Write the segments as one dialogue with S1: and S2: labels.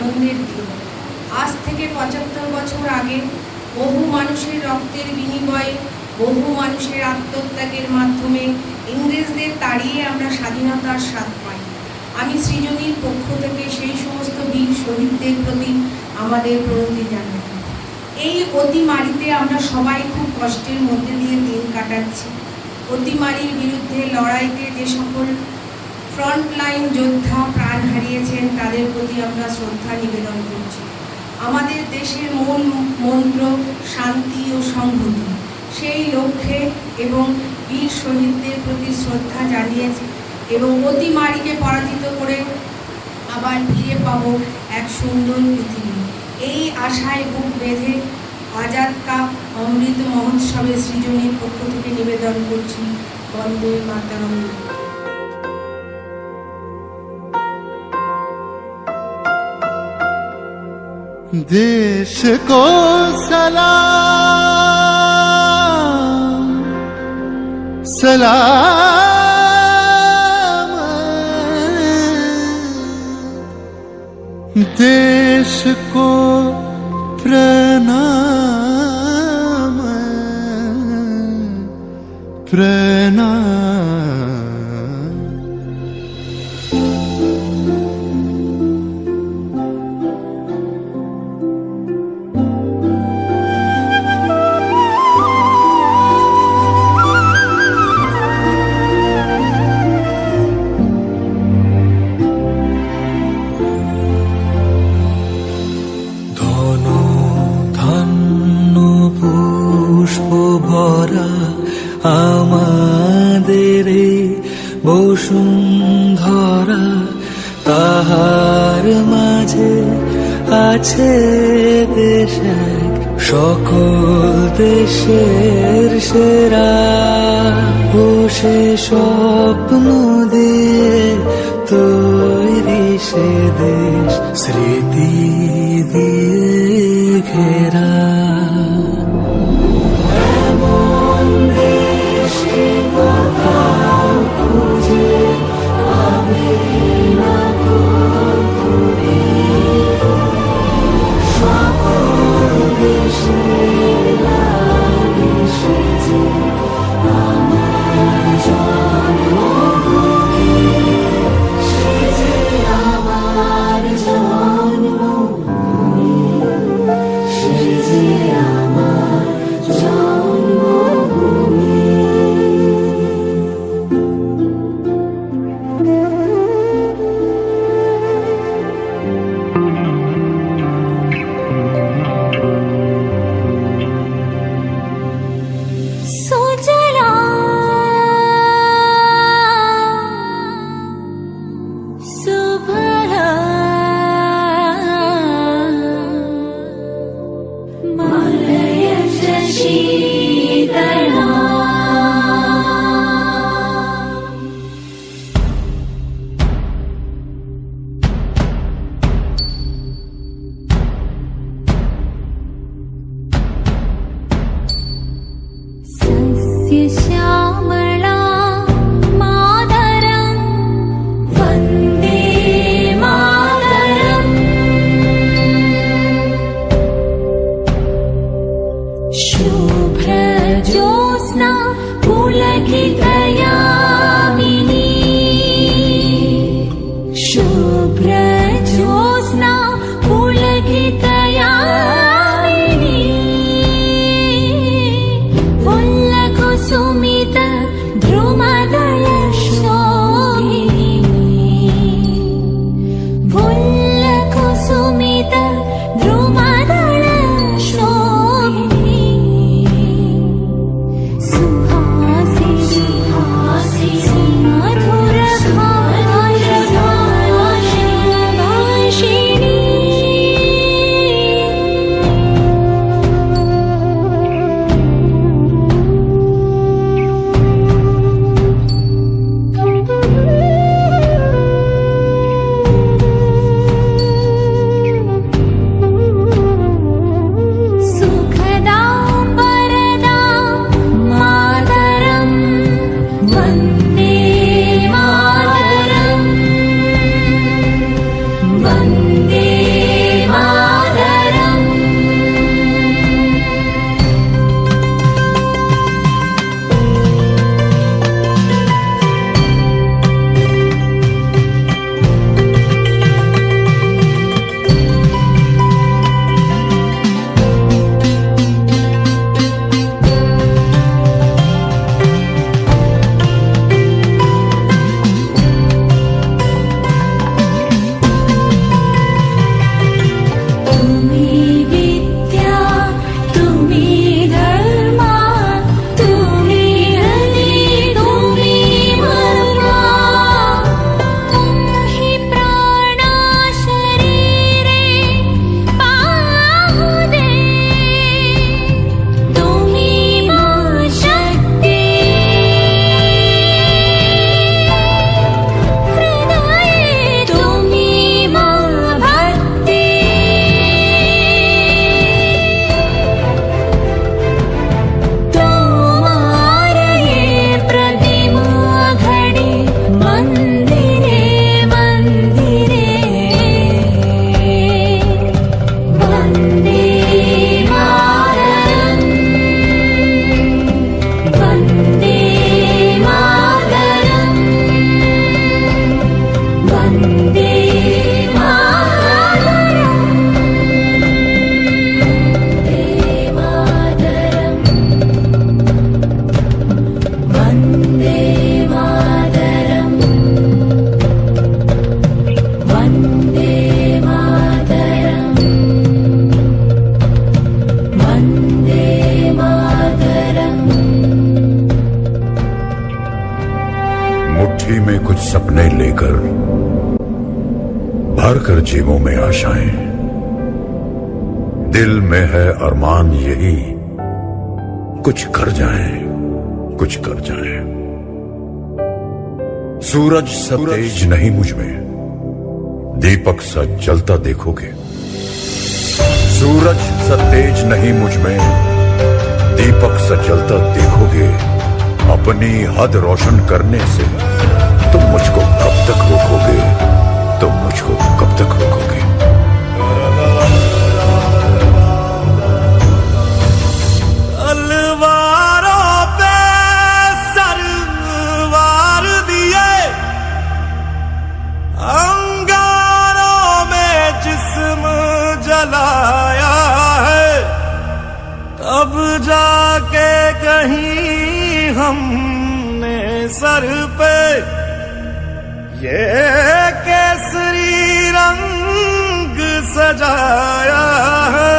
S1: আনন্দের দিন। আজ থেকে ৭৫ বছর আগে বহু মানুষের রক্তের বিনিময়ে, বহু মানুষের আত্মত্যাগের মাধ্যমে ইংরেজদের তাড়িয়ে আমরা স্বাধীনতার স্বাদ পাই। আমি সৃজনীর পক্ষ থেকে সেই সমস্ত বীর শহীদদের প্রতি আমাদের প্রণতি জানাই। এই অতিমারিতে আমরা সবাই খুব কষ্টের মধ্যে দিয়ে দিন কাটাচ্ছি। অতিমারির বিরুদ্ধে লড়াইতে যে সকল ফ্রন্টলাইন যোদ্ধা প্রাণ হারিয়েছেন তাদের প্রতি আমরা শ্রদ্ধা নিবেদন করছি। আমাদের দেশের মূল মন্ত্র শান্তি ও সংহতি। সেই লক্ষ্যে এবং বীর শহীদদের প্রতি শ্রদ্ধা জানিয়েছি এবং অতিমারিকে পরাজিত করে আবার ফিরে পাবো এক সুন্দর পৃথিবী। এই আশায় বুক বেঁধে আজাদ কা অমৃত মহোৎসবে সৃজনীর পক্ষ থেকে নিবেদন করছি বন্দে মাতরম।
S2: देश को सलाम सलाम, देश को प्रणाम प्रणाम। আমাদের বসুন্ধরা, তাহার মাঝে আছে দেশ এক, সকল দেশের সেরা। ও সে স্বপ্ন দিয়ে তৈরি সে দেশ, স্মৃতি দিয়ে ঘেরা।
S3: श्यामला मातरं वन्दे मातरम्। शुभ्रज्योत्स्ना पुलकितयामिनी, शुभ्रज्योत्स्ना पुलकितयामिनी। सुमित ध्रुमदल शोभिनी, सुमित ध्रुमदल शोभिनी। सुहासिनी
S4: मुट्ठी में कुछ सपने लेकर भर कर जेबों में आशाएं, दिल में है अरमान यही कुछ कर जाएं, कुछ कर जाएं। सूरज सा तेज नहीं मुझ में, दीपक सा जलता देखोगे। सूरज सा तेज नहीं मुझ में, दीपक सा जलता देखोगे। अपनी हद रोशन करने से तुम मुझको कब तक रोकोगे, तुम मुझको कब तक रोकोगे।
S5: तलवारों पे सरवार दिए, अंगारों में जिस्म जलाया है, तब जाके कहीं हमने सर पे ये केसरी रंग सजाया है।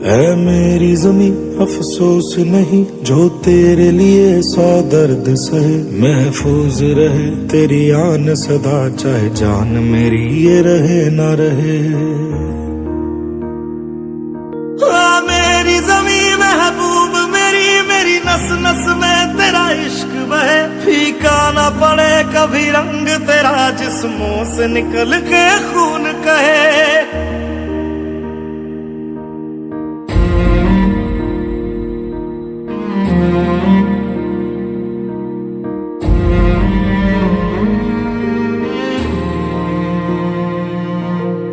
S6: है मेरी ज़मीं अफसोस नहीं, जो तेरे लिए 100 दर्द सहे। महफूज रहे तेरी आन सदा, चाहे जान मेरी ये रहे ना रहे।
S5: मेरी ज़मीं महबूब मेरी, मेरी नस नस में तेरा इश्क बहे। फीका ना पड़े कभी रंग तेरा, जिस्मों से निकल के खून कहे।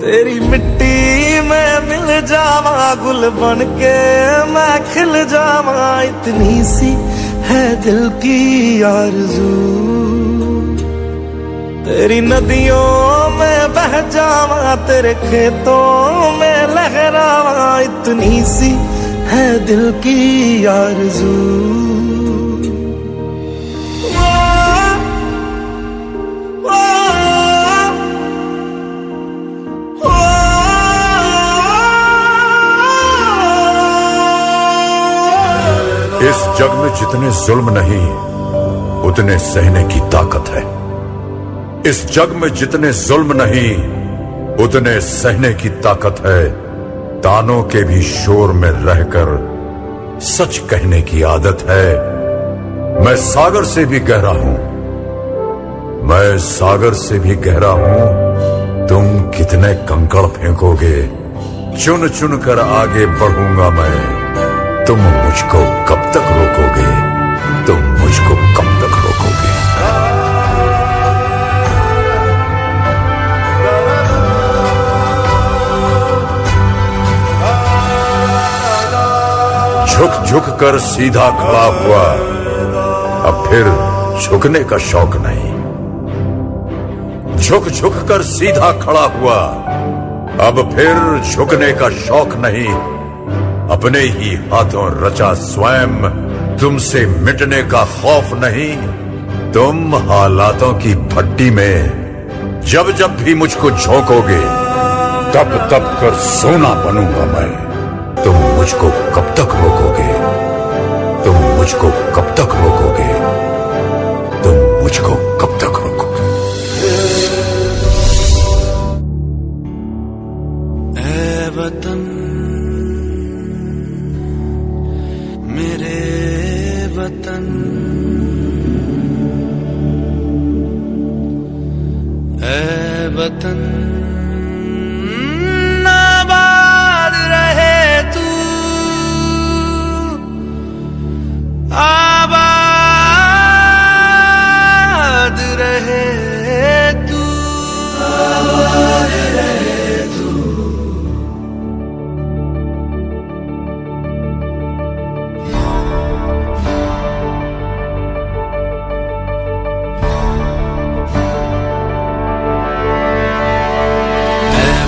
S5: तेरी मिट्टी में मिल जावा, गुल बन के मैं खिल जावा। इतनी सी है दिल की आरज़ू, तेरी नदियों में बह जावा, तेरे खेतों में लहरावा। इतनी सी है दिल की आरज़ू।
S4: इस जग में जितने जुल्म नहीं, उतने सहने की ताकत है। इस जग में जितने जुल्म नहीं, उतने सहने की ताकत है। तानों के भी शोर में रहकर सच कहने की आदत है। मैं सागर से भी गहरा हूं, मैं सागर से भी गहरा हूं। तुम कितने कंकड़ फेंकोगे, चुन चुन कर आगे बढ़ूंगा मैं। तुम मुझको कब तक रोकोगे, तुम मुझको कब तक रोकोगे। झुक झुक कर सीधा खड़ा हुआ, अब फिर झुकने का शौक नहीं। झुक झुक कर सीधा खड़ा हुआ, अब फिर झुकने का शौक नहीं। अपने ही हाथों रचा स्वयं, तुमसे मिटने का खौफ नहीं। तुम हालातों की भट्टी में जब जब भी मुझको झोंकोगे, तब तब कर सोना बनूंगा मैं। तुम मुझको कब तक रोकोगे, तुम मुझको कब तक रोकोगे, तुम मुझको कब तक रोकोगे।
S6: ऐ वतन मेरे वतन, ऐ वतन आबाद रहे तू, आबाद रहे तू, आबाद रहे तू।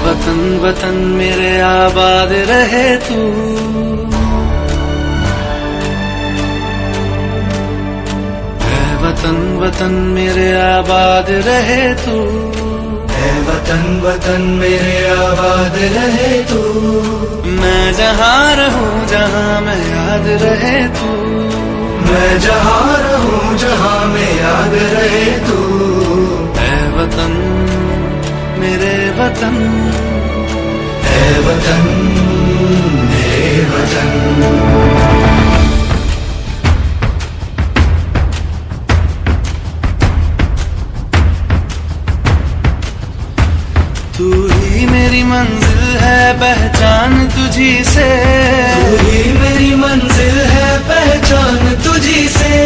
S6: वतन वतन मेरे आबाद रहे तू,
S2: वतन मेरे आबाद रहे तू,
S5: है वतन वतन मेरे आबाद रहे तू।
S2: मैं जहाँ रहूं जहाँ मैं याद रहे तू,
S5: मैं जहाँ रहूं जहाँ मैं याद रहे तू।
S2: है वतन मेरे वतन,
S5: है वतन मेरे वतन।
S2: तू ही मेरी मंजिल है पहचान तुझी से,
S5: तू ही मेरी मंजिल है पहचान तुझी से।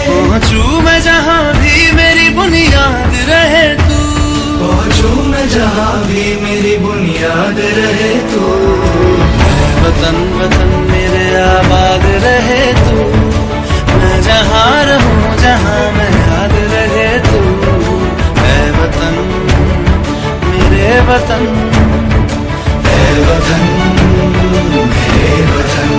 S2: पहुँचूं मैं जहाँ भी मेरी बुनियाद रहे तू,
S5: पहुँचूं मैं जहाँ भी मेरी बुनियाद रहे तू।
S2: है वतन वतन मेरे आबाद रहे तू, मैं जहाँ रहूं जहाँ मैं याद रहे तू। है वतन मेरे वतन,
S5: है वतन मेरे वतन।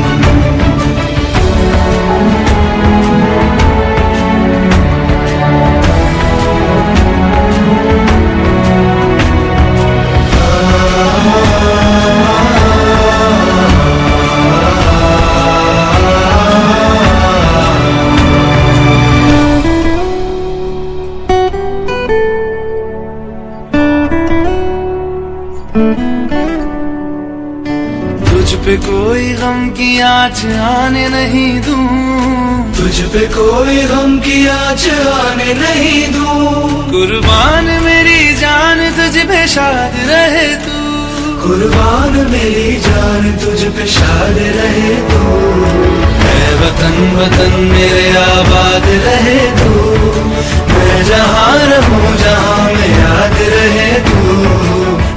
S2: तुझ पे कोई गम की आँच आने नहीं दूं,
S5: तुझ पे कोई गम की आँच आने नहीं दूं।
S2: कुर्बान मेरी जान तुझ पे शाद रहे तू,
S5: कुर्बान मेरी जान तुझ पे शाद रहे तू।
S2: है वतन वतन मेरे आबाद रहे तू,
S5: मैं जहाँ रहूं जहाँ मैं याद रहे तू।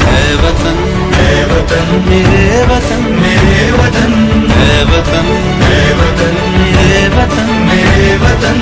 S2: है वतन
S5: है वतन
S2: मेरे वतन,
S5: मेरे वतन।
S2: है वतन
S5: है वतन
S2: मेरे वतन,
S5: मेरे वतन।